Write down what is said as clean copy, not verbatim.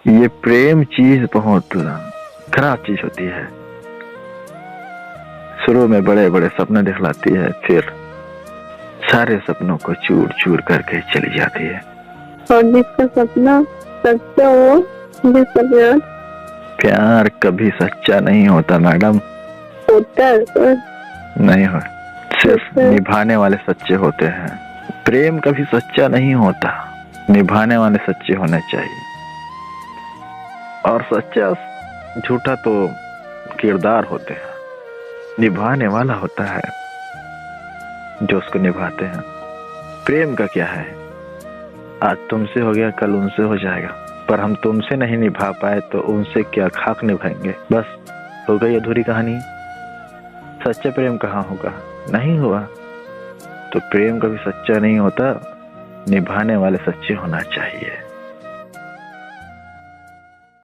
ये प्रेम चीज बहुत खराब चीज होती है। शुरू में बड़े बड़े सपने दिखलाती है, फिर सारे सपनों को चूर चूर करके चली जाती है। और जिसका सपना सच्चा हो, जिसका प्यार प्यार कभी सच्चा नहीं होता मैडम। होता है सर। नहीं हो, सिर्फ निभाने वाले सच्चे होते हैं। प्रेम कभी सच्चा नहीं होता, निभाने वाले सच्चे होने चाहिए। और सच्चा झूठा तो किरदार होते हैं, निभाने वाला होता है जो उसको निभाते हैं। प्रेम का क्या है, आज तुमसे हो गया कल उनसे हो जाएगा, पर हम तुमसे नहीं निभा पाए तो उनसे क्या खाक निभाएंगे। बस हो गई अधूरी कहानी। सच्चा प्रेम कहाँ होगा, नहीं हुआ। तो प्रेम कभी सच्चा नहीं होता, निभाने वाले सच्चे होना चाहिए।